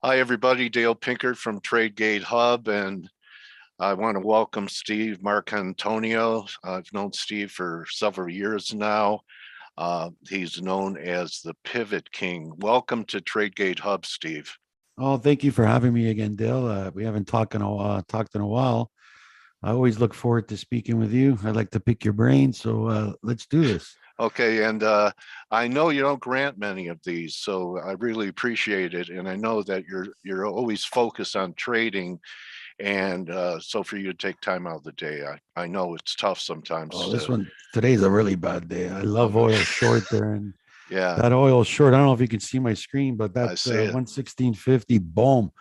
Hi, everybody. Dale Pinkert from TradeGATEHub, and I want to welcome Steve Marcantonio. I've known Steve for several years now. He's known as the Pivot King. Welcome to TradeGATEHub, Steve. Oh, thank you for having me again, Dale. We haven't talked in a while. I always look forward to speaking with you. I like to pick your brain, so let's do this. Okay, and I know you don't grant many of these, so I really appreciate it. And I know that you're always focused on trading, and so for you to take time out of the day, I know it's tough sometimes Oh, this to. one today's a really bad day. I love oil short there, and Yeah, that oil short. I don't know if you can see my screen, but that I see it. 116.50, boom.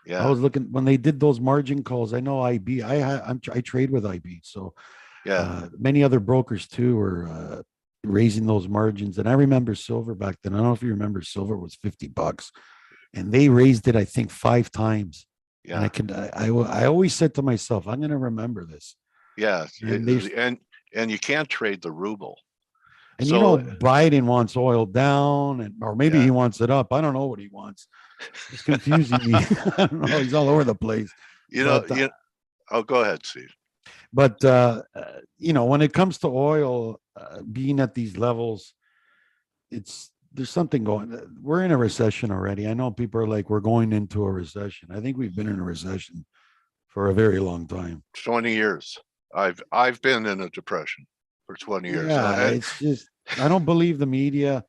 I Yeah, was looking when they did those margin calls. I know IB. I trade with IB, so yeah. many other brokers too were raising those margins. And I remember silver back then. I don't know if you remember, silver was $50, and they raised it, I think, 5 times. And Yeah, I always said to myself, I'm going to remember this. yeah, And they, and you can't trade the ruble. and you know, So Biden wants oil down, or maybe yeah, he wants it up. I don't know what he wants. It's confusing me. I don't know. He's all over the place. you know, But you. Oh, go ahead, Steve. when it comes to oil being at these levels, there's something going. We're in a recession already. I know people are like, we're going into a recession. I think we've been in a recession for a very long time. 20 years. I've been in a depression for 20 years. Yeah, it's just I don't believe the media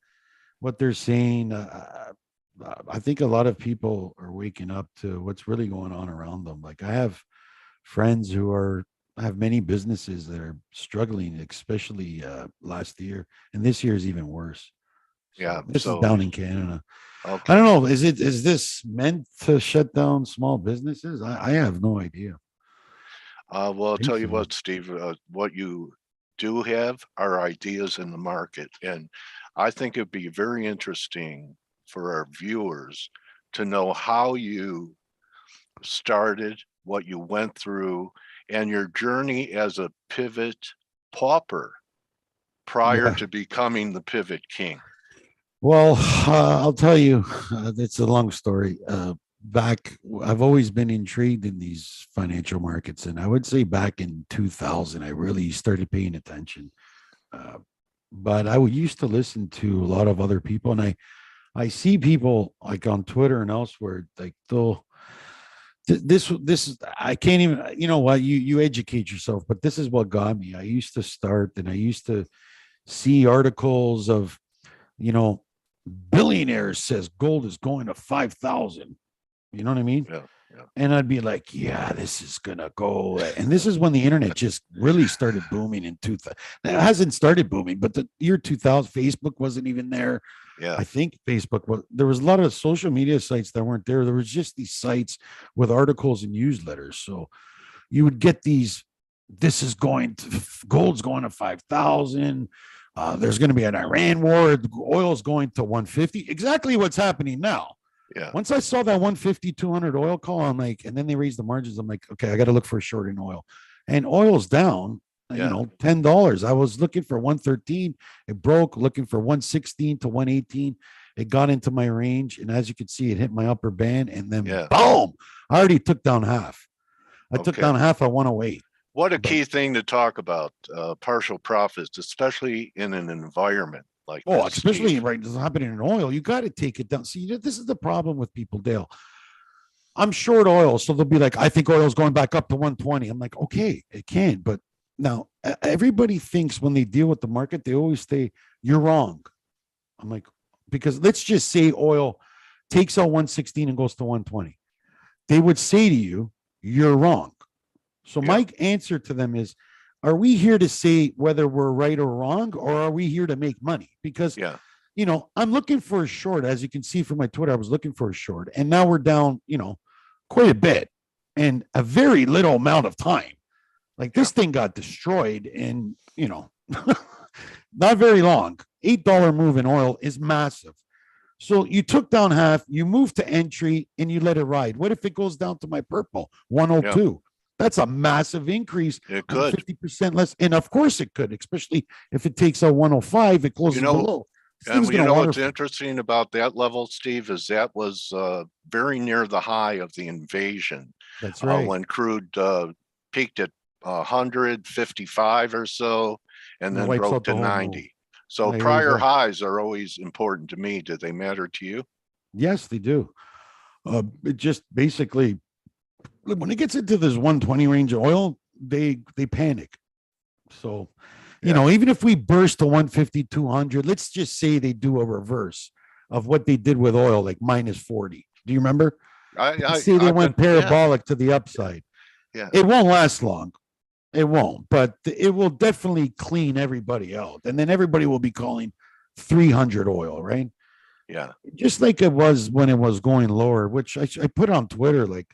what they're saying. I think a lot of people are waking up to what's really going on around them. Like I have friends who are have many businesses that are struggling, especially last year, and this year is even worse. Yeah. So this is So down in Canada. I don't okay. know. Is this meant to shut down small businesses? I have no idea. Well, I'll I think tell you so. what, Steve. What you do have are ideas in the market, and I think it'd be very interesting for our viewers to know how you started, what you went through, and your journey as a pivot pauper prior Yeah. to becoming the pivot king. Well, I'll tell you, it's a long story. Back, I've always been intrigued in these financial markets, and I would say back in 2000, I really started paying attention. Uh, but used to listen to a lot of other people, and I see people like on Twitter and elsewhere, like they'll this I can't even, you know what, you educate yourself, but this is what got me. I used to start and I used to see articles of, you know, billionaires says gold is going to 5,000. You know what I mean? Yeah, yeah. And I'd be like, yeah, this is gonna go. And this is when the internet just really started booming in 2000. It hasn't started booming, but the year 2000, Facebook wasn't even there. Yeah. I think Facebook was. There was a lot of social media sites that weren't there. There was just these sites with articles and newsletters. So you would get these. This is going to gold's going to 5,000. There's going to be an Iran war. Oil's going to 150. Exactly what's happening now. Yeah. Once I saw that 150, 200 oil call, I'm like, and then they raised the margins. I'm like, okay, I got to look for a short in oil. And oil's down, Yeah. $10. I was looking for 113. It broke, looking for 116 to 118. It got into my range. And as you can see, it hit my upper band. And then Yeah. boom, I already took down half. I took Okay. down half at 108. What a But key thing to talk about, partial profits, especially in an environment like oh, this, especially Steve. right, this is happening in oil. You got to take it down. See, this is the problem with people, Dale. I'm short oil, so they'll be like, I think oil's going back up to 120. I'm like, okay, it can, but now everybody thinks when they deal with the market, they always say you're wrong. I'm like, because let's just say oil takes out 116 and goes to 120. They would say to you, you're wrong. So Yeah. my answer to them is, are we here to say whether we're right or wrong, or are we here to make money? Because Yeah. I'm looking for a short. As you can see from my Twitter, I was looking for a short, and now we're down, quite a bit in a very little amount of time. Like Yeah. this thing got destroyed in, not very long. $8 move in oil is massive. So you took down half, you moved to entry, and you let it ride. What if it goes down to my purple, Yeah. 102? That's a massive increase It on could. 50% less. And of course it could, especially if it takes a 105, it You closes know, below. This And thing's you gonna know what's waterfall. interesting about that level, Steve, is that was very near the high of the invasion That's right. when crude peaked at 155 or so and And it then wipes broke out to the whole move. 90. So There you prior go. highs are always important to me. Do they matter to you? Yes, they do. It just basically when it gets into this 120 range of oil, they panic. So, Yeah. even if we burst to 150, 200, let's just say they do a reverse of what they did with oil, like minus 40. Do you remember? Let's say they I've been, went yeah, parabolic to the upside. yeah, It won't last long. It won't, but it will definitely clean everybody out. And then everybody will be calling 300 oil, right? yeah, Just like it was when it was going lower, which I put on Twitter. Like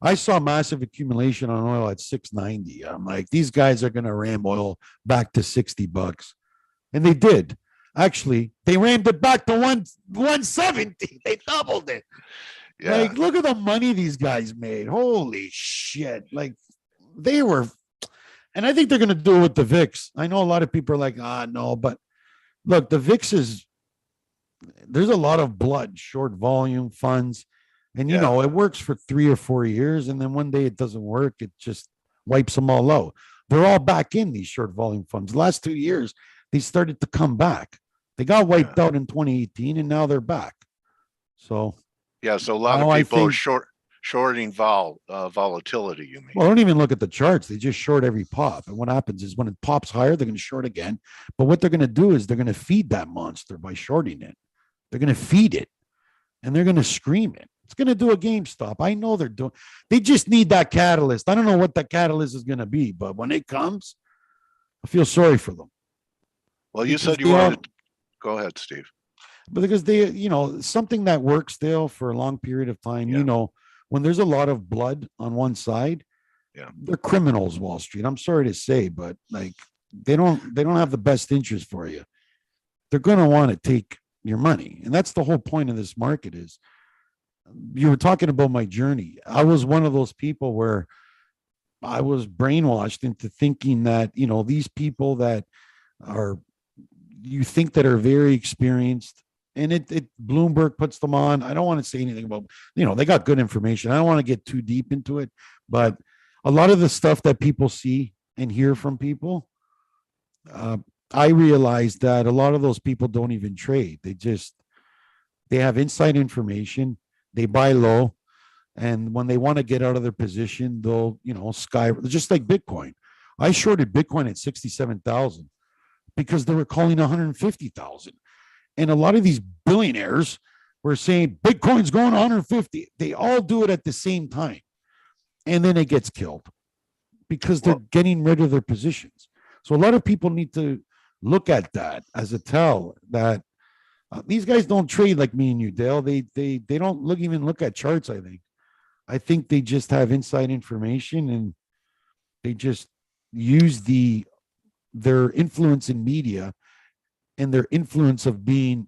I saw massive accumulation on oil at 690. I'm like, these guys are going to ram oil back to $60. And they did. Actually, they rammed it back to 170. They doubled it. yeah. Like, look at the money these guys made. Holy shit. Like, they were, and I think they're going to do it with the VIX. I know a lot of people are like, no, but look, the VIX is, there's a lot of blood, short volume funds. And, Yeah. it works for 3 or 4 years. And then one day it doesn't work. It just wipes them all out. They're all back in these short volume funds. The last 2 years, they started to come back. They got wiped out in 2018 and now they're back. So, Yeah. So a lot of I people think, shorting volatility, you mean? well, don't even look at the charts. They just short every pop. And what happens is when it pops higher, they're going to short again. But what they're going to do is they're going to feed that monster by shorting it. They're going to feed it and they're going to scream it. It's going to do a GameStop. I know they're doing, they just need that catalyst. I don't know what that catalyst is going to be, but when it comes, I feel sorry for them. Well, you Because said you they are, wanted to go ahead, Steve. because they, something that works still for a long period of time, Yeah. when there's a lot of blood on one side, Yeah. they're criminals, Wall Street. I'm sorry to say, but like they don't have the best interest for you. They're going to want to take your money. And that's the whole point of this market is you were talking about my journey. I was one of those people where I was brainwashed into thinking that, these people that are, you think that are very experienced and it Bloomberg puts them on. I don't want to say anything about, they got good information. I don't want to get too deep into it, but a lot of the stuff that people see and hear from people, I realized that a lot of those people don't even trade. They have inside information. They buy low. And when they want to get out of their position, they'll, just like Bitcoin. I shorted Bitcoin at 67,000 because they were calling 150,000. And a lot of these billionaires were saying Bitcoin's going 150. They all do it at the same time. And then it gets killed because they're getting rid of their positions. So a lot of people need to look at that as a tell that these guys don't trade like me and you, Dale. They don't even look at charts, I think they just have inside information and they just use their influence in media and their influence of being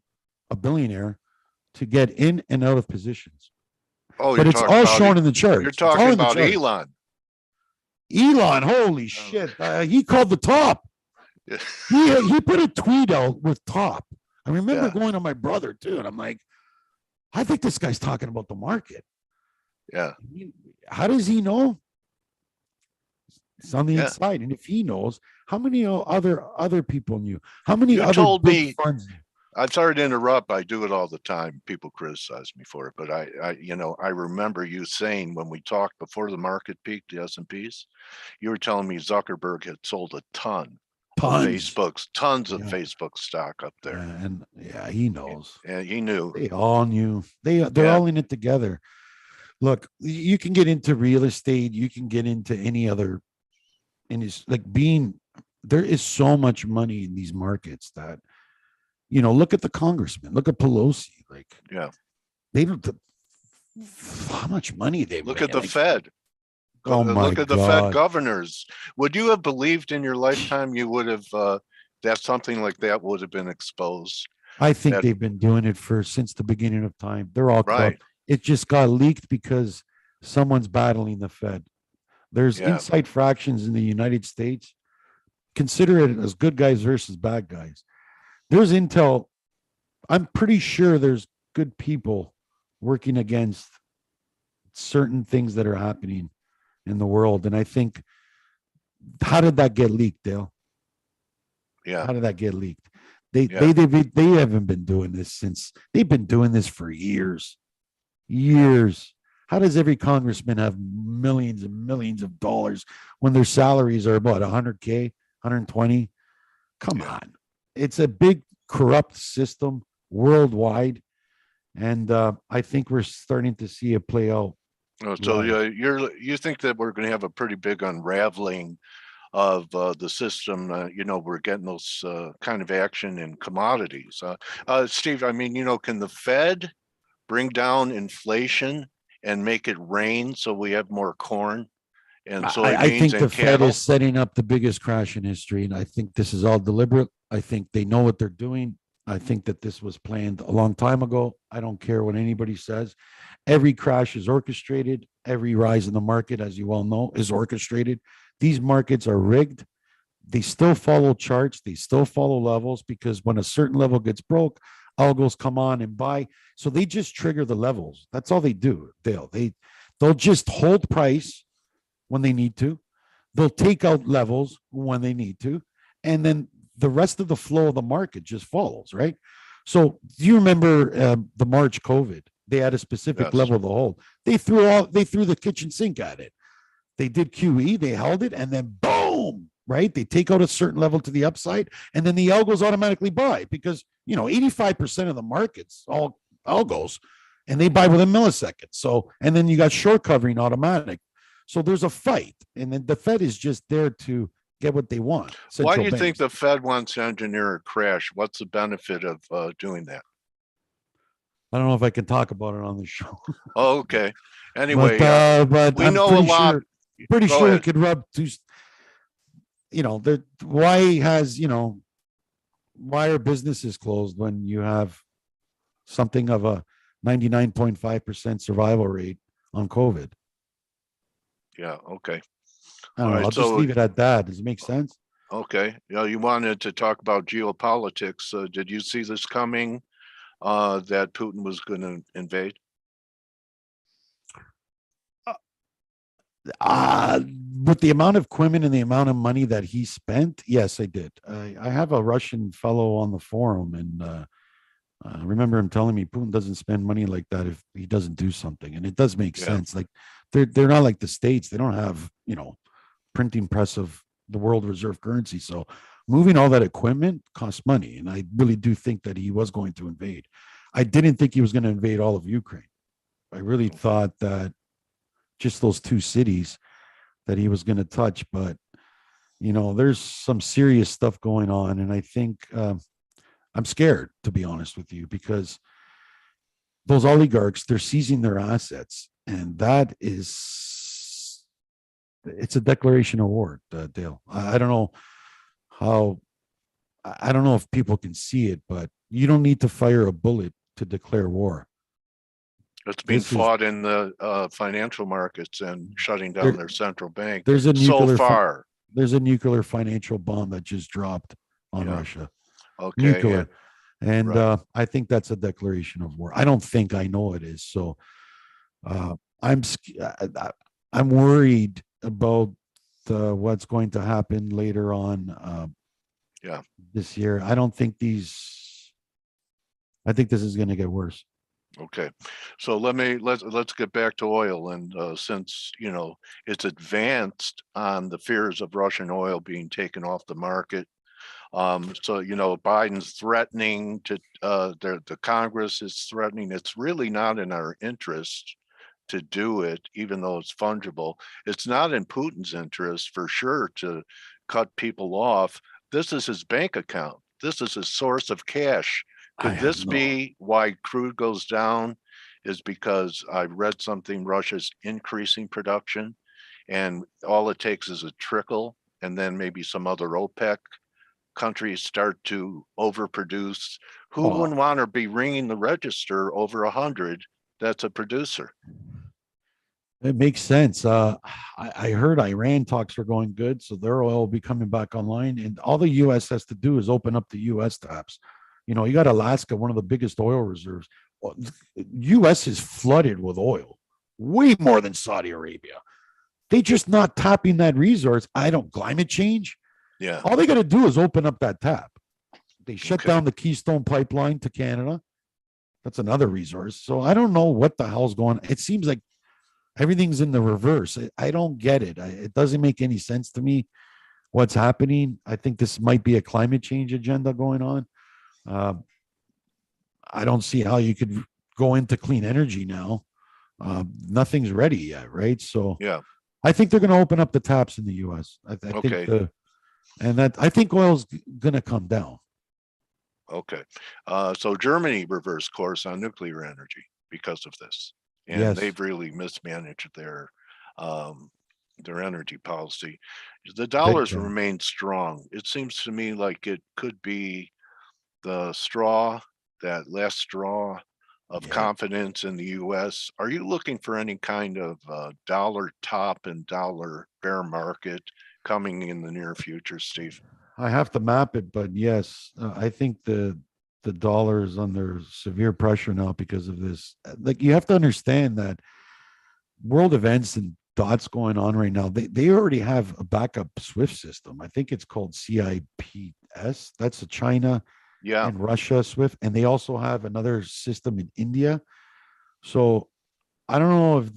a billionaire to get in and out of positions. Oh, but it's all shown in the charts. You're talking about Elon. Elon, holy shit. He called the top. He put a tweet out with top. I remember going to my brother too. And I'm like, I think this guy's talking about the market. Yeah. How does he know? It's on the inside. And if he knows, how many other people knew? How many you other told big me, funds? I'm sorry to interrupt. I do it all the time. People criticize me for it, but I remember you saying when we talked before the market peaked, the S&Ps, you were telling me Zuckerberg had sold a ton of Facebook stock up there. And he knows. And he knew. They all knew. They're all in it together. Look, you can get into real estate. You can get into any other, and it's like there is so much money in these markets that, look at the congressman, look at Pelosi. Like, they don't, how much money they look made. At the Fed. Oh my look at the Fed governors. Would you have believed in your lifetime you would have that something like that would have been exposed? I think they've been doing it since the beginning of time. They're all corrupt. It just got leaked because someone's battling the Fed. There's inside fractions in the United States. Consider it as good guys versus bad guys. There's intel I'm pretty sure there's good people working against certain things that are happening in the world. And I think, how did that get leaked, Dale? Yeah, How did that get leaked? They yeah, they they they haven't been doing this since they've been doing this for years, years. How does every congressman have millions and millions of dollars when their salaries are about 100K, 120? Come yeah. on. It's a big corrupt system worldwide. And I think we're starting to see it play out So live. you think that we're going to have a pretty big unraveling of the system? We're getting those kind of action in commodities. Steve, I mean, can the Fed bring down inflation and make it rain so we have more corn and I soybeans think the and Fed is cattle? setting up the biggest crash in history. And I think this is all deliberate. I think they know what they're doing. I think that this was planned a long time ago. I don't care what anybody says. Every crash is orchestrated. Every rise in the market, as you all know, is orchestrated. These markets are rigged. They still follow charts. They still follow levels, because when a certain level gets broke, algos come on and buy. So they just trigger the levels. That's all they do, Dale. They'll just hold price when they need to. They'll take out levels when they need to. And then the rest of the flow of the market just follows, right? So do you remember the March COVID? They had a specific Yes. level to hold. They threw the kitchen sink at it. They did QE, they held it, and then boom, right? They take out a certain level to the upside, and then the algos automatically buy, because 85% of the markets all algos, and they buy within milliseconds. So, and then you got short covering automatic. So there's a fight, and then the Fed is just there to get what they want. Why do Central you think banks. the Fed wants to engineer a crash? What's the benefit of doing that? I don't know if I can talk about it on the show, Oh, okay. but Anyway, but we I'm know a lot. pretty Go sure we ahead. could rub two. Why has why are businesses closed when you have something of a 99.5% survival rate on COVID? Yeah. Okay. I All don't know. right. I'll just So, leave it at that. Does it make sense? okay. You wanted to talk about geopolitics. Did you see this coming, that Putin was going to invade? Uh, with the amount of equipment and the amount of money that he spent, yes, I did. I have a Russian fellow on the forum, and I remember him telling me Putin doesn't spend money like that if he doesn't do something, and it does make Yeah. sense. Like they're not like the States; they don't have printing press of the world reserve currency. So moving all that equipment costs money, and I really do think that he was going to invade. I didn't think he was going to invade all of Ukraine. I really Okay. thought that just those two cities that he was going to touch, but there's some serious stuff going on, and I think I'm scared, to be honest with you, because those oligarchs, they're seizing their assets, and that is, it's a declaration of war, Dale. I don't know how, I don't know if people can see it, but you don't need to fire a bullet to declare war. It's being This is fought in the financial markets and shutting down there. their central bank There's a so nuclear. far. There's a nuclear financial bomb that just dropped on Yeah. Russia. Okay. Nuclear, and Right. I think that's a declaration of war. I don't think, I know it is. So uh, I'm I'm worried about what's going to happen later on Yeah. this year. I don't think these. I think this is going to get worse. Okay. So let's get back to oil. And since it's advanced on the fears of Russian oil being taken off the market. So Biden's threatening to the Congress is threatening. It's really not in our interest to do it, even though it's fungible. It's not in Putin's interest for sure to cut people off. This is his bank account. This is his source of cash. I Could have this no. be why crude goes down? Is because I read something, Russia's increasing production, and all it takes is a trickle, and then maybe some other OPEC countries start to overproduce. Who Well, wouldn't want to be ringing the register over 100? That's a producer. it makes sense. I heard Iran talks are going good, so their oil will be coming back online, and all the U.S. has to do is open up the U.S. taps. You got Alaska, one of the biggest oil reserves. U.S. is flooded with oil, way more than Saudi Arabia. They just not tapping that resource. Climate change. Yeah. All they got to do is open up that tap. They shut Okay. down the Keystone pipeline to Canada. That's another resource. So I don't know what the hell's going on. It seems like everything's in the reverse. I don't get it. It doesn't make any sense to me what's happening. I think this might be a climate change agenda going on. Uh, I don't see how you could go into clean energy now. Nothing's ready yet, right? So Yeah. I think they're going to open up the taps in the U.S. I Okay. think I think oil's going to come down. Okay. So Germany reversed course on nuclear energy because of this, and Yes. they've really mismanaged their energy policy. The dollars remain strong. It seems to me like it could be the straw, that last straw of confidence in the U.S. Are you looking for any kind of dollar top and dollar bear market coming in the near future, Steve? I have to map it, but yes, I think the dollar is under severe pressure now because of this. Like, you have to understand that world events and dots going on right now. They already have a backup SWIFT system. I think it's called CIPS. That's a China and Russia SWIFT, and they also have another system in India. So I don't know if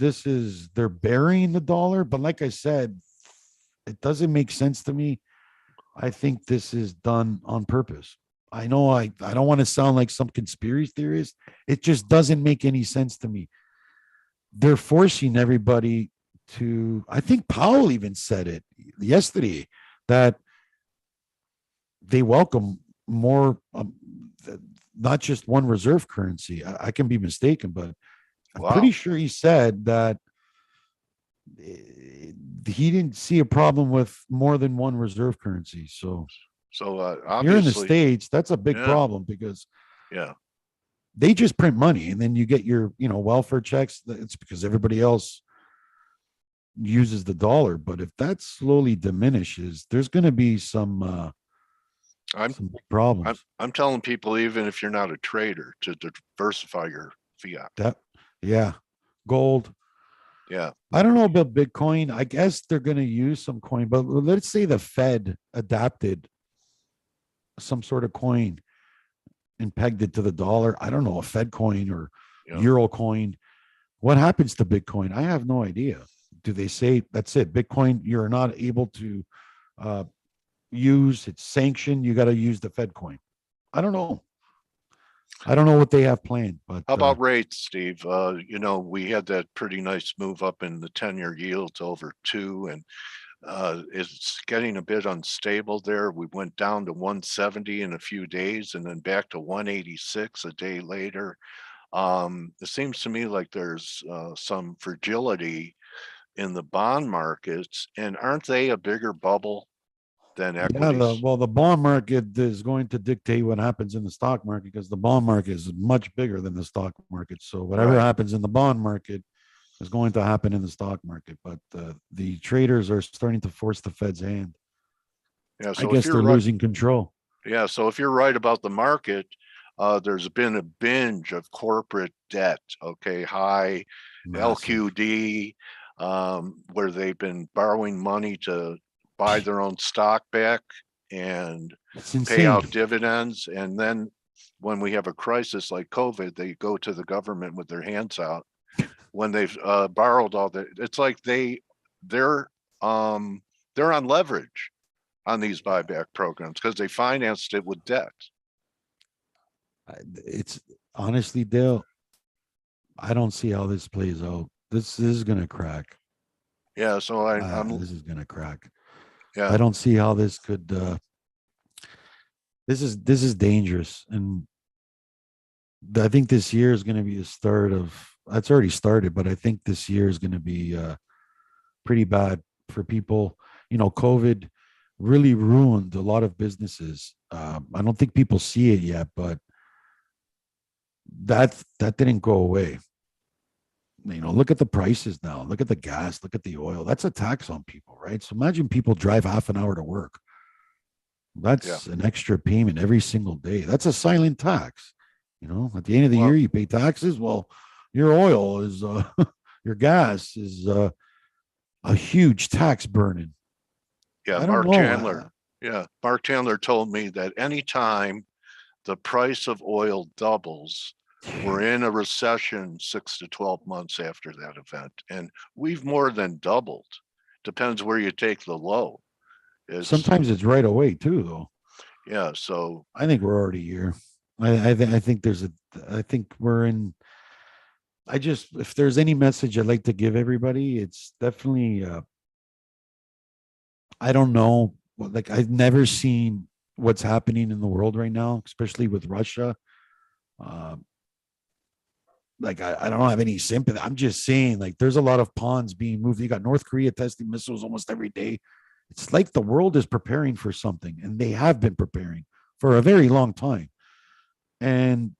they're burying the dollar, but like I said, it doesn't make sense to me. I think this is done on purpose. I know I don't want to sound like some conspiracy theorist. It just doesn't make any sense to me. They're forcing everybody to, I think Powell even said it yesterday, that they welcome more, not just one reserve currency. I can be mistaken, but I'm pretty sure he said that he didn't see a problem with more than one reserve currency. So obviously, you're in the States, that's a big problem because they just print money and then you get your, welfare checks. It's because everybody else uses the dollar. But if that slowly diminishes, there's going to be some big problems. I'm telling people, even if you're not a trader, to diversify your fiat. Gold. Yeah. I don't know about Bitcoin. I guess they're going to use some coin, but let's say the Fed adapted some sort of coin and pegged it to the dollar. I don't know, a Fed coin or Euro coin. What happens to Bitcoin? I have no idea. Do they say that's it? Bitcoin, you're not able to use, it's sanctioned. You got to use the Fed coin. I don't know. I don't know what they have planned, but how about rates, Steve? We had that pretty nice move up in the 10-year yield to over 2, and it's getting a bit unstable there. We went down to 170 in a few days and then back to 186 a day later. It seems to me like there's some fragility in the bond markets, and aren't they a bigger bubble than equities? The bond market is going to dictate what happens in the stock market because the bond market is much bigger than the stock market. So whatever happens in the bond market is going to happen in the stock market. But the traders are starting to force the Fed's hand. Yeah, so I guess they're losing control. Yeah, so if you're right about the market, there's been a binge of corporate debt. Okay, high LQD, where they've been borrowing money to buy their own stock back and pay out dividends. And then when we have a crisis like COVID, they go to the government with their hands out when they've borrowed all that. It's like they're on leverage on these buyback programs because they financed it with debt. It's honestly, Dale, I don't see how this plays out. This is going to crack. Yeah, so this is going to crack. Yeah, I don't see how this could. This is dangerous, and I think this year is going to be the start of. It's already started, but I think this year is going to be pretty bad for people. COVID really ruined a lot of businesses. I don't think people see it yet, but that didn't go away. Look at the prices now. Look at the gas. Look at the oil. That's a tax on people, right? So imagine people drive half an hour to work. Yeah. That's an extra payment every single day. That's a silent tax. At the end of the Well, year, you pay taxes. Well, your oil is, your gas is a huge tax burden. yeah, I don't Mark know. Chandler. Yeah, Mark Chandler told me that anytime the price of oil doubles, we're in a recession 6 to 12 months after that event. And we've more than doubled. Depends where you take the low. It's, Sometimes it's right away too, though. yeah, so I think we're already here. I think there's a. I think we're in. I just, if there's any message I'd like to give everybody, it's definitely. I don't know. Like I've never seen what's happening in the world right now, especially with Russia. Uh, like I don't have any sympathy. I'm just saying, like, there's a lot of pawns being moved. You got North Korea testing missiles almost every day. It's like the world is preparing for something, and they have been preparing for a very long time. And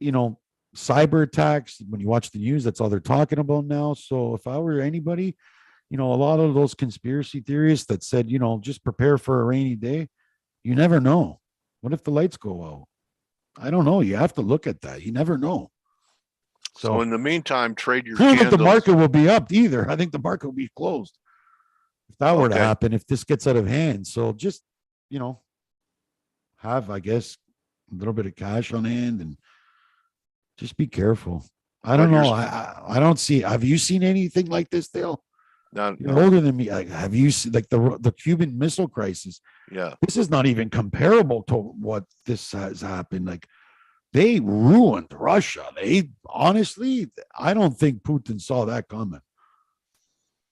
you know, cyber attacks, when you watch the news, that's all they're talking about now. So if I were anybody, a lot of those conspiracy theorists that said, just prepare for a rainy day, you never know. What if the lights go out? I don't know. You have to look at that. You never know. so So in the meantime, trade your I don't think the candles. market will be up either. I think the market will be closed if that were to Okay. happen, if this gets out of hand. So just, you know, have, I guess, a little bit of cash on hand and just be careful. I don't But you're know. I don't see. Have you seen anything like this, Dale? not, You're no. older than me. Like, have you seen like the Cuban Missile Crisis? Yeah. This is not even comparable to what this has happened. Like they ruined Russia. They honestly, I don't think Putin saw that coming.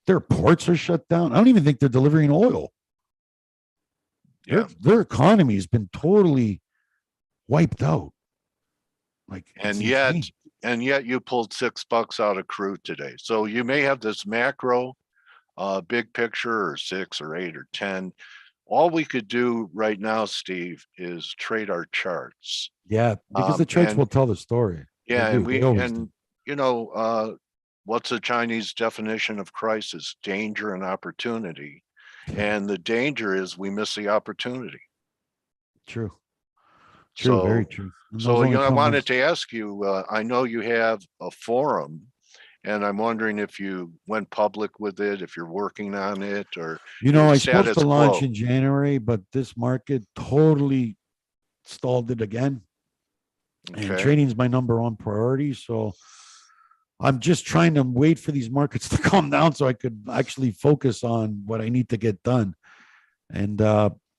Their ports are shut down. I don't even think they're delivering oil. Yeah. Their economy has been totally wiped out. Like it's And yet, insane. you pulled $6 out of crude today. So you may have this macro big picture or 6 or 8 or 10. All we could do right now, Steve, is trade our charts. Yeah, because the charts And will tell the story. They yeah, do. They always do. you know, what's the Chinese definition of crisis? Danger and opportunity. And the danger is we miss the opportunity. True. True. Very So, true. And those only I come wanted once. to ask you, I know you have a forum, and I'm wondering if you went public with it, if you're working on it, or you're I supposed to status launch quo. in January, but this market totally stalled it again. And Okay. trading is my number one priority. So I'm just trying to wait for these markets to calm down so I could actually focus on what I need to get done. And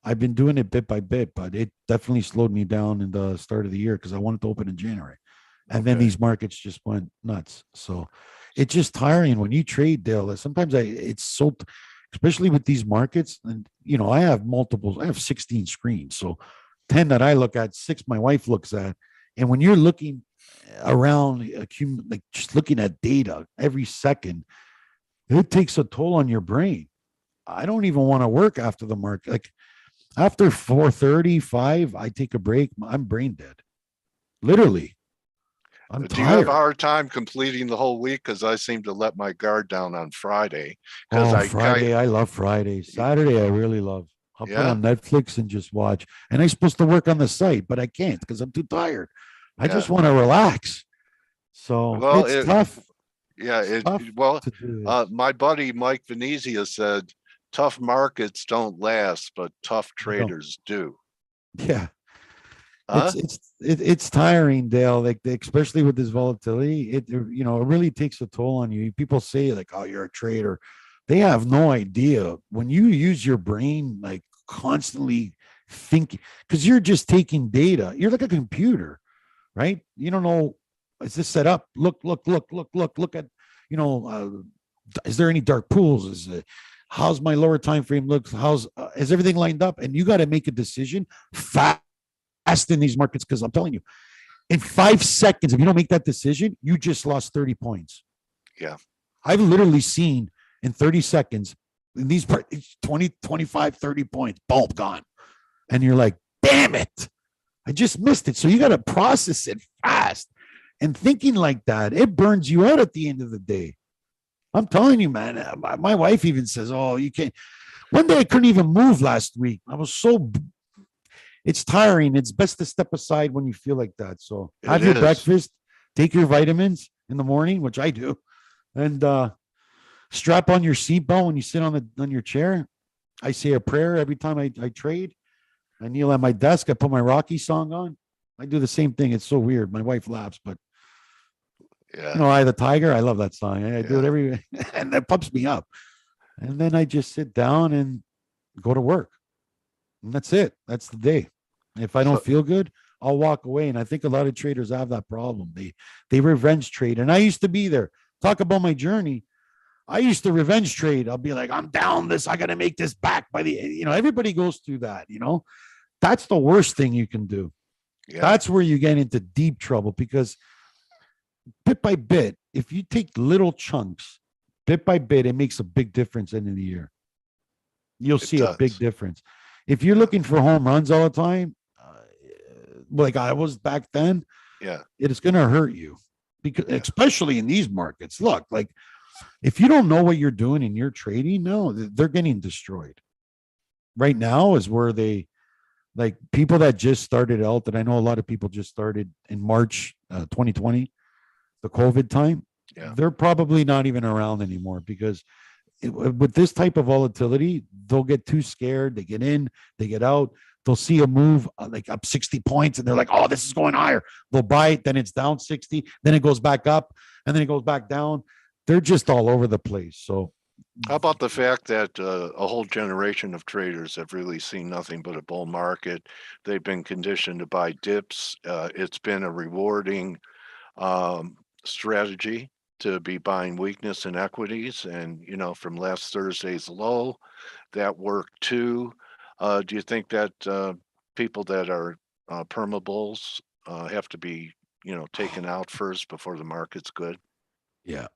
I've been doing it bit by bit, but it definitely slowed me down in the start of the year because I wanted to open in January. And then Okay. these markets just went nuts. So it's just tiring when you trade, Dale. Sometimes it's so, especially with these markets. And, I have multiples, I have 16 screens. So 10 that I look at, 6 my wife looks at. And when you're looking around, like just looking at data every second, it takes a toll on your brain. I don't even want to work after the market. Like after 4:35, I take a break. I'm brain dead. Literally. I'm Do you have a tired. hard time completing the whole week? Because I seem to let my guard down on Friday. Because Oh, Friday. I love Friday. Saturday, I really love. I'll put yeah, on Netflix and just watch. And I'm supposed to work on the site, but I can't because I'm too tired. I yeah. just want to relax. So Well, it's tough. yeah, It's tough to do this. my buddy Mike Venezia said, tough markets don't last, but tough They don't. traders do. Yeah. Huh? It's tiring, Dale. Like especially with this volatility, it really takes a toll on you. People say like, "Oh, you're a trader." They have no idea when you use your brain like constantly thinking because you're just taking data. You're like a computer, right? You don't know is this set up? Look at is there any dark pools? How's my lower time frame looks? How's is everything lined up? And you got to make a decision fast in these markets because I'm telling you, in 5 seconds, if you don't make that decision, you just lost 30 points. Yeah. I've literally seen in 30 seconds in these 20, 25, 30 points, boom, gone. And you're like, damn it, I just missed it. So you got to process it fast. And thinking like that, it burns you out at the end of the day. I'm telling you, man. My wife even says, oh, you can't. One day I couldn't even move last week. It's tiring. It's best to step aside when you feel like that. So have It your is. breakfast, take your vitamins in the morning, which I do, and strap on your seatbelt when you sit on your chair. I say a prayer every time I trade. I kneel at my desk. I put my Rocky song on. I do the same thing. It's so weird. My wife laughs, but Yeah. I the Tiger. I love that song. I do it Yeah. every, and that pumps me up. And then I just sit down and go to work, and that's it. That's the day. If I don't So, feel good, I'll walk away. And I think a lot of traders have that problem. They revenge trade, and I used to be there. Talk about my journey. I used to revenge trade. I'll be like, I'm down this. I got to make this back by the, everybody goes through that, That's the worst thing you can do. yeah, That's where you get into deep trouble because bit by bit, if you take little chunks, bit by bit, it makes a big difference end of the year. You'll it see a big does. difference. If you're Yeah. looking for home runs all the time, like I was back then, Yeah. it is going to hurt you because, Yeah. especially in these markets. Look, like if you don't know what you're doing in your trading, no, they're getting destroyed. Right now is where they like people that just started out. That I know a lot of people just started in March 2020, the COVID time. Yeah. They're probably not even around anymore because with this type of volatility, they'll get too scared. They get in, they get out. They'll see a move like up 60 points and they're like, oh, this is going higher. They'll buy it. Then it's down 60. Then it goes back up and then it goes back down. They're just all over the place. So, How about the fact that a whole generation of traders have really seen nothing but a bull market? They've been conditioned to buy dips. It's been a rewarding um, strategy to be buying weakness in equities. And, from last Thursday's low, that worked too. Do you think that people that are perma bulls have to be, taken out first before the market's good? yeah,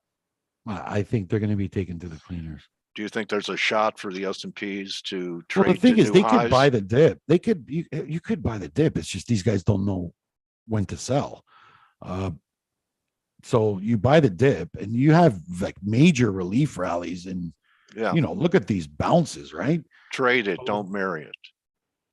I think they're going to be taken to the cleaners. Do you think there's a shot for the S&Ps to Well, the trade to thing is, new they could buy highs? the dip. You could buy the dip. It's just these guys don't know when to sell. Uh, so you buy the dip, and you have like major relief rallies, and Yeah, look at these bounces, right? trade it, So, don't marry it.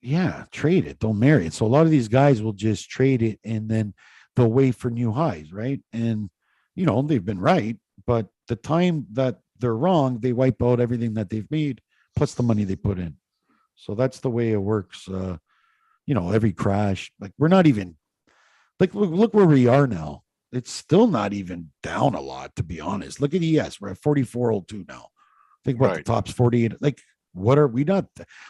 yeah, trade it, don't marry it. So a lot of these guys will just trade it, and then they'll wait for new highs, right? And they've been right, but the time that they're wrong, they wipe out everything that they've made plus the money they put in. So that's the way it works. Every crash, like we're not even like look where we are now. It's still not even down a lot, to be honest. Look at ES. We're at 4402 now. Think about the Right. tops 48. Like, what are we not?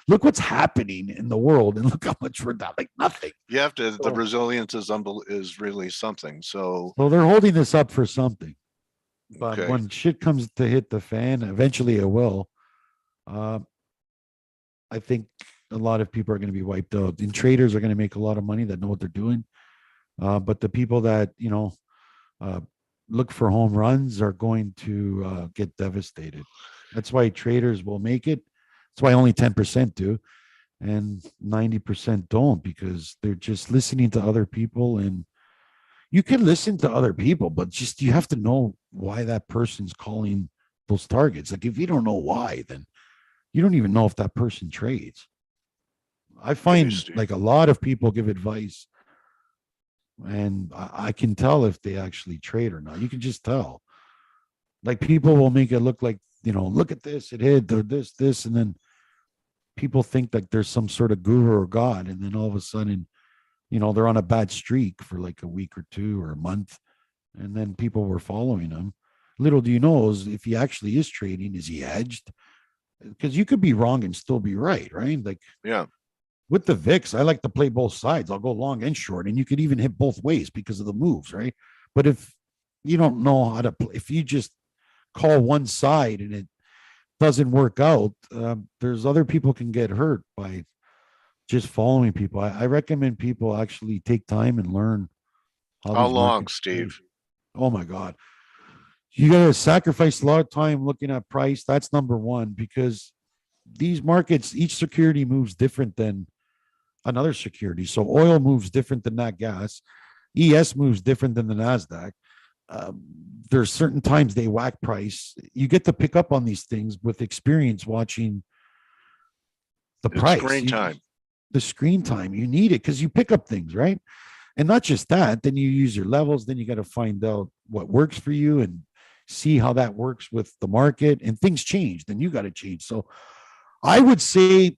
Look what's happening in the world and look how much we're down. Like nothing. You have to, the So, resilience is really something. So, so they're holding this up for something. But okay. when shit comes to hit the fan, eventually it will. Uh, I think a lot of people are going to be wiped out. And traders are going to make a lot of money that know what they're doing. But the people that, uh, look for home runs are going to get devastated. That's why traders will make it. That's why only 10% do, and 90% don't because they're just listening to other people. And you can listen to other people, but just you have to know why that person's calling those targets. Like if you don't know why, then you don't even know if that person trades. I Maybe find Steve. like a lot of people give advice and I can tell if they actually trade or not. You can just tell. Like people will make it look like, look at this, it hit or this, and then people think that there's some sort of guru or god, and then all of a sudden, they're on a bad streak for like a week or two or a month, and then people were following him. Little do you know is if he actually is trading, is he hedged? Because you could be wrong and still be right, right? Like Yeah. with the VIX, I like to play both sides. I'll go long and short, and you could even hit both ways because of the moves, right? But if you don't know how to play, if you just call one side and it doesn't work out, there's other people can get hurt by just following people. I recommend people actually take time and learn how How these long, markets trade. Steve? Oh my God. You got to sacrifice a lot of time looking at price. That's number one, because these markets, each security moves different than another security. So oil moves different than that gas. ES moves different than the NASDAQ. Um, there's certain times they whack price. You get to pick up on these things with experience watching the It's price. screen time. The screen time, you need it because you pick up things, right? And not just that, then you use your levels, then you got to find out what works for you and see how that works with the market, and things change, then you got to change. So I would say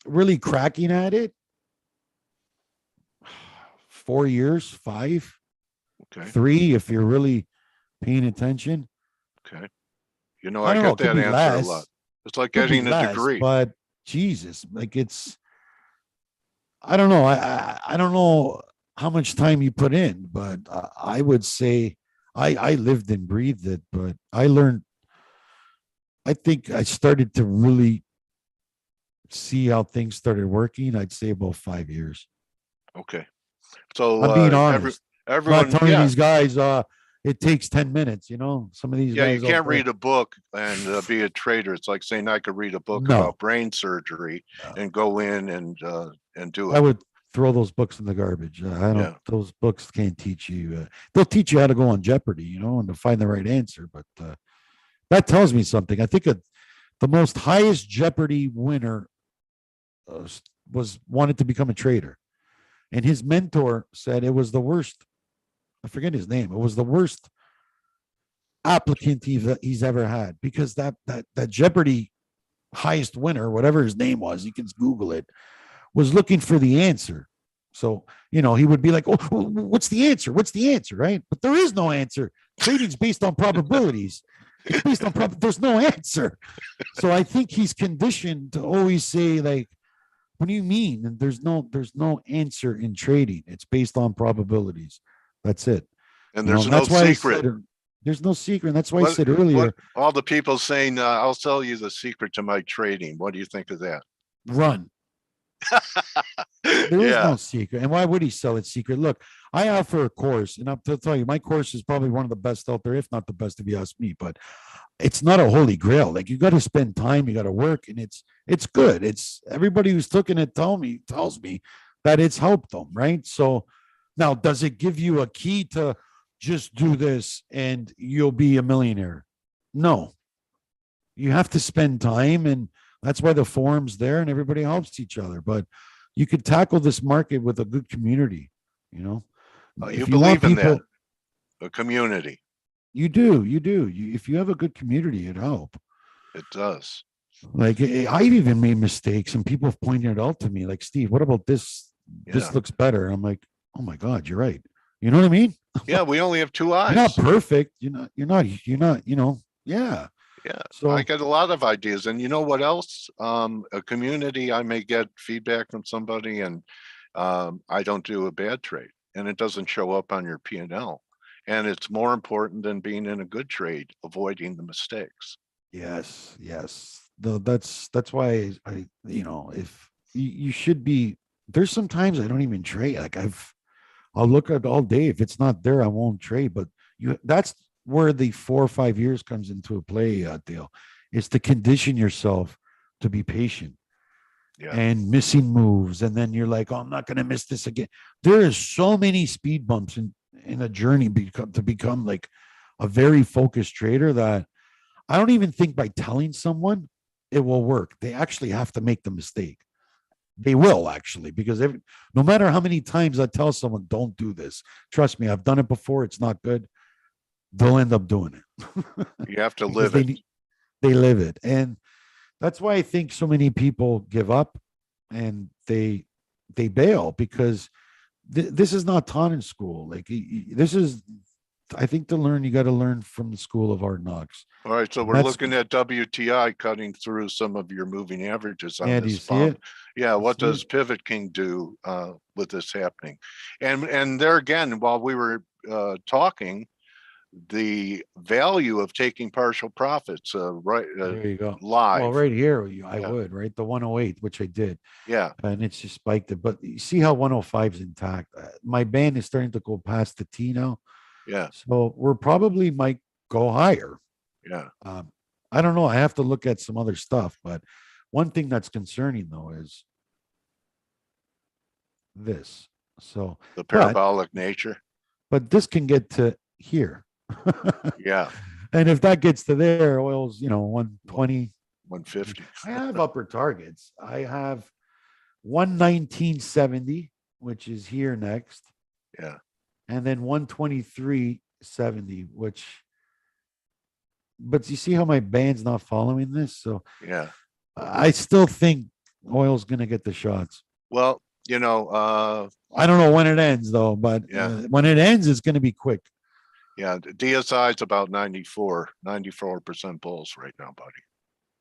really cracking at it 4 years, 5, Okay. 3, if you're really paying attention. Okay. You know, I I don't know, get it could that be answer a less, lot. It's like could be getting a less, degree. but Jesus, like I don't know. I don't know how much time you put in, but I would say I lived and breathed it, but I learned, I think I started to really see how things started working. I'd say about 5 years. Okay. So I'm being honest. I'm not everyone, telling yeah, these guys it takes 10 minutes, some of these yeah, you guys can't read a book and be a trader. It's like saying I could read a book no, about brain surgery and go in and do I it. would throw those books in the garbage. I don't. Yeah. Those books can't teach you. They'll teach you how to go on Jeopardy, and to find the right answer. But that tells me something. I think the most highest Jeopardy winner was wanted to become a trader, and his mentor said it was the worst. I forget his name. It was the worst applicant he's ever had, because that Jeopardy highest winner, whatever his name was, you can Google it, was looking for the answer. So, he would be like, oh, what's the answer? What's the answer? Right. But there is no answer. Trading's based on probabilities. It's based on there's no answer. So I think he's conditioned to always say, like, what do you mean? And there's no answer in trading. It's based on probabilities. That's it. And there's no That's why secret. There's no secret. And that's why I said earlier, what all the people saying, I'll tell you the secret to my trading. What do you think of that? run. There is Yeah. no secret. And why would he sell it secret? Look, I offer a course, and I'll tell you, my course is probably one of the best out there, if not the best, if you ask me. But it's not a holy grail. Like, you got to spend time, you got to work, and it's good. It's everybody who's taken it tells me that it's helped them, right? So now, does it give you a key to just do this and you'll be a millionaire? No. You have to spend time, and that's why the forum's there and everybody helps each other. But you could tackle this market with a good community, You If believe in that, a community. You do. If you have a good community, it helps. It does. Like, I've even made mistakes, and people have pointed it out to me. Like, Steve, what about this? Yeah. This looks better. I'm like, oh my God, you're right. You know what I mean? Yeah, we only have two eyes. You're not perfect. You're not. Yeah. Yeah. So I get a lot of ideas. And you know what else? A community, I may get feedback from somebody, and I don't do a bad trade, and it doesn't show up on your P&L. And it's more important than being in a good trade, avoiding the mistakes. yes. That's why if you should be. There's sometimes I don't even trade. Like, I'll look at all day. If it's not there, I won't trade. But that's where the 4 or 5 years comes into a play, Dale, is to condition yourself to be patient. Yeah. And missing moves. And then you're like, oh, I'm not going to miss this again. There is so many speed bumps in a journey to become like a very focused trader, that I don't even think by telling someone it will work. They actually have to make the mistake. They will, actually, because no matter how many times I tell someone, don't do this, trust me, I've done it before. It's not good. They'll end up doing it. You have to live it. They live it. And that's why I think so many people give up and they bail, because this is not taught in school. Like, this is, I think, to learn, you got to learn from the school of hard knocks. All right, so we're looking at WTI cutting through some of your moving averages on Do you this see it? Yeah, what does Pivot King do with this happening? And there again, while we were talking, the value of taking partial profits There you go. live. Well, right here, I would, right? The 108, which I did. Yeah. And it's just spiked it. But you see how 105 is intact. My band is starting to go past the T now. Yeah. So we're probably might go higher. Yeah. I don't know. I have to look at some other stuff. But one thing that's concerning, though, is this. So the parabolic nature. But this can get to here. Yeah. And if that gets to there, oil's, 120. 150. I have upper targets. I have 119.70, which is here next, Yeah. and then 123.70, which, but you see how my band's not following this? So Yeah. I still think oil's going to get the shots. Well, I don't know when it ends though, but when it ends, it's going to be quick. Yeah. The DSI is about 94% bulls right now, buddy.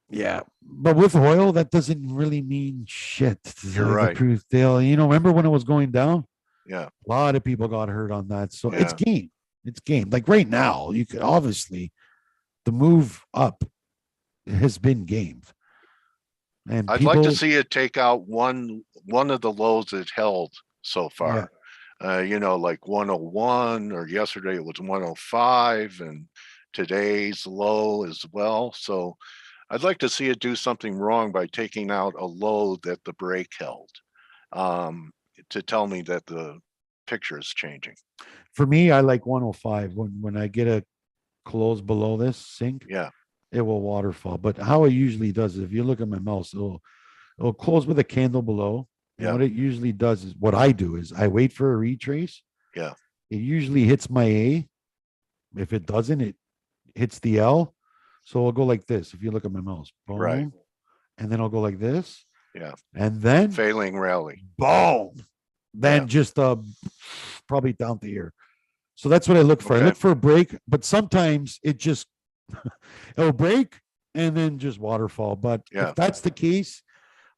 Yeah. But with oil, that doesn't really mean shit. You're right. The truth, Dale. Remember when it was going down? Yeah. A lot of people got hurt on that. So it's Yeah. game. It's game. Like right now, you could obviously the move up has been gamed. And I'd like to see it take out one of the lows it held so far. Like 101, or yesterday it was 105, and today's low as well. So I'd like to see it do something wrong by taking out a low that the break held, to tell me that the picture is changing. For me, I like 105. When I get a close below this sink, Yeah, it will waterfall. But how it usually does is, if you look at my mouse, it'll close with a candle below. And what it usually does is, what I do is I wait for a retrace. Yeah. It usually hits my A. If it doesn't, it hits the L. So it'll go like this. If you look at my mouse, boom, right. And then I'll go like this. Yeah. And then failing rally. Boom. Then just probably down to here. So that's what I look for. I look for a break, but sometimes it just it'll break and then just waterfall. But if that's the case,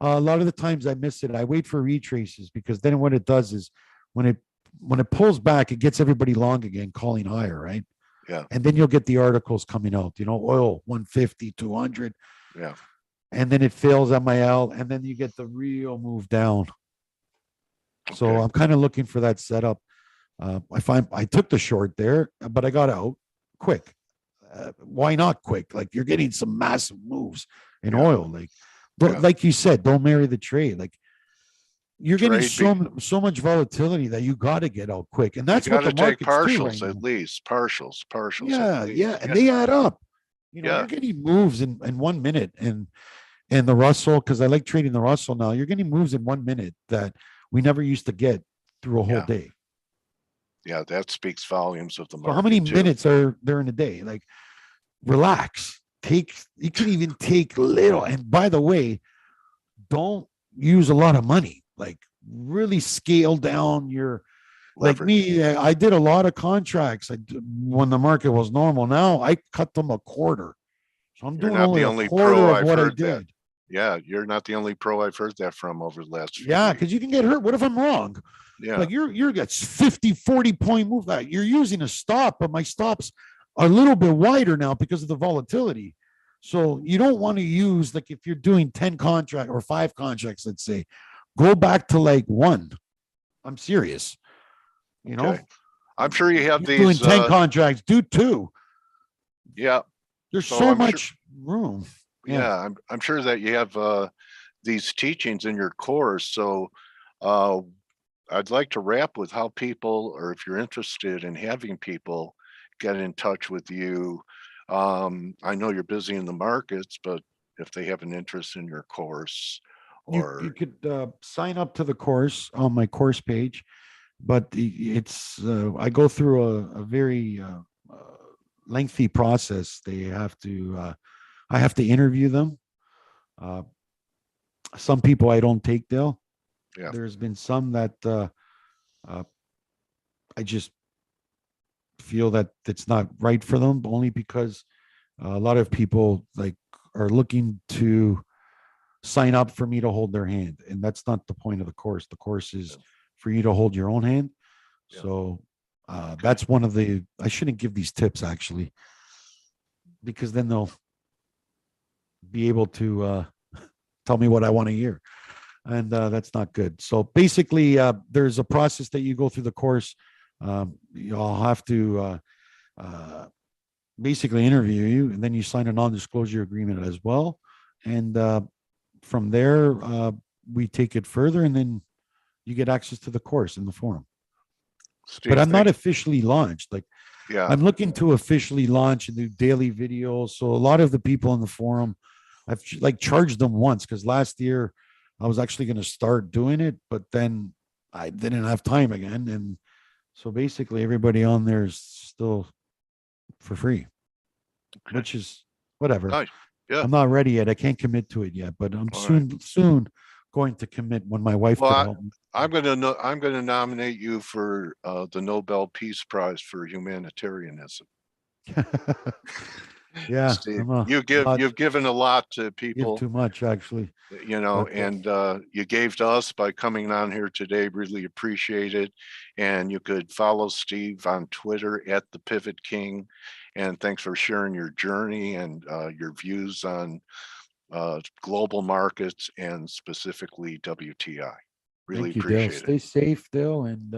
a lot of the times I miss it. I wait for retraces, because then what it does is when it pulls back, it gets everybody long again, calling higher, right? Yeah. And then you'll get the articles coming out, oil 150, 200. Yeah. And then it fails at my L, and then you get the real move down. Okay. So I'm kind of looking for that setup. I find I took the short there, but I got out quick. Why not quick? Like, you're getting some massive moves in oil. Like you said, don't marry the trade. Like, you're getting so much volatility that you got to get out quick, and that's what the market's partials right at least. Partials. Yeah, and they add up. You're getting moves in 1 minute, and the Russell, because I like trading the Russell now. You're getting moves in 1 minute that we never used to get through a whole day. Yeah, that speaks volumes of the market. So how many minutes are there in a day? Like, relax. You can even take little. And by the way, don't use a lot of money. Like, really scale down your leverage. Like me, I did a lot of contracts when the market was normal. Now I cut them a quarter. So I'm doing only a quarter of what I did. Yeah, you're not the only pro I've heard that from over the last few years. Because you can get hurt. What if I'm wrong? Yeah. Like, you're got 50, 40 point move. That you're using a stop, but my stops are a little bit wider now because of the volatility. So you don't want to use, like, if you're doing 10 contracts or 5 contracts, let's say, go back to like 1. I'm serious. I'm sure you have you're these doing 10 contracts, do 2. Yeah. There's so much room. Yeah, I'm sure that you have these teachings in your course. So I'd like to wrap with how people, or if you're interested in having people get in touch with you. I know you're busy in the markets, but if they have an interest in your course, or you could sign up to the course on my course page. But it's I go through a very lengthy process. I have to interview them. Some people I don't take, Dale. Yeah. There's been some that I just feel that it's not right for them, only because a lot of people are looking to sign up for me to hold their hand, and that's not the point of the course. The course is for you to hold your own hand. Yeah. So that's one of the, I shouldn't give these tips actually, because then they'll be able to tell me what I want to hear. And that's not good. So basically, there's a process that you go through the course. You'll have to basically interview you, and then you sign a non-disclosure agreement as well. And from there, we take it further, and then you get access to the course in the forum. Steve, but I'm not officially launched. I'm looking to officially launch and do daily videos. So a lot of the people in the forum I've like charged them once because last year I was actually going to start doing it, but then I didn't have time again. And so basically everybody on there is still for free, Okay. which is whatever. Nice. Yeah. I'm not ready yet. I can't commit to it yet, but I'm All right. soon going to commit when my wife Well, could help me. I'm gonna nominate you for the Nobel Peace Prize for humanitarianism. Yeah, Steve, I'm a lot you've given a lot to give people, too much actually, you know, but and you gave to us by coming on here today. Really appreciate it. And you could follow Steve on Twitter at the Pivot King. And thanks for sharing your journey and your views on global markets and specifically WTI. Really thank you, Dale. appreciate it. Stay safe, Dale, and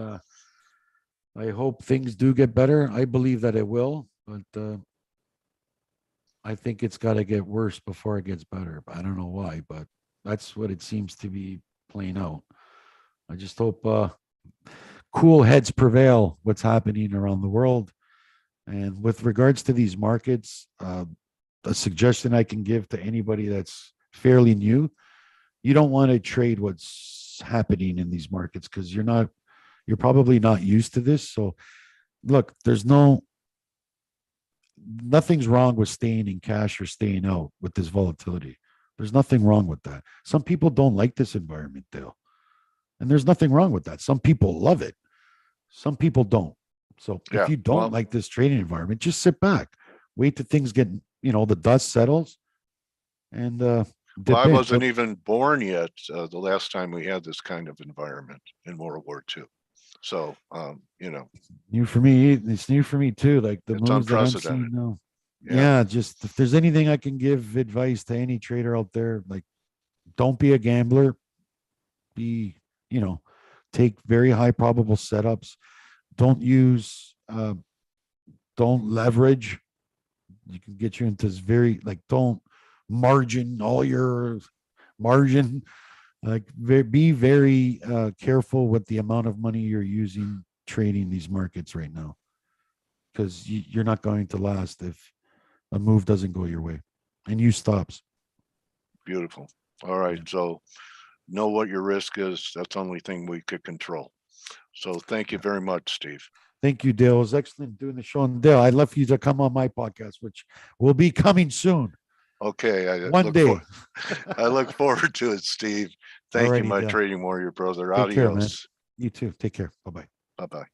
I hope things do get better. I believe that it will, but I think it's got to get worse before it gets better. I don't know why, but that's what it seems to be playing out. I just hope cool heads prevail what's happening around the world. And with regards to these markets, a suggestion I can give to anybody that's fairly new, you don't want to trade what's happening in these markets because you're probably not used to this. So look, nothing's wrong with staying in cash or staying out with this volatility. There's nothing wrong with that. Some people don't like this environment, Dale. And there's nothing wrong with that. Some people love it. Some people don't. So if Yeah. you don't Well, like this trading environment, just sit back, wait till things get, the dust settles and well, dip I in. wasn't even born yet the last time we had this kind of environment in World War II. So, you know, New for me. It's new for me too. Like the it's moves that I'm unprecedented. seeing now. Yeah. Yeah, just if there's anything I can give advice to any trader out there, like don't be a gambler. Be, you know, take very high probable setups. Don't use don't leverage. You can get you into this very like don't margin all your margin. Like be very careful with the amount of money you're using trading these markets right now because you're not going to last if a move doesn't go your way and you stops. Beautiful. All right. Yeah. So know what your risk is. That's the only thing we could control. So thank you Yeah. very much, Steve. Thank you, Dale. It was excellent doing the show. And Dale, I'd love for you to come on my podcast, which will be coming soon. Okay. One day. I look forward to it, Steve. Thank you, Alrighty, my Dale. trading warrior brother. Take care, man. Adios. You too. Take care. Bye bye. Bye bye.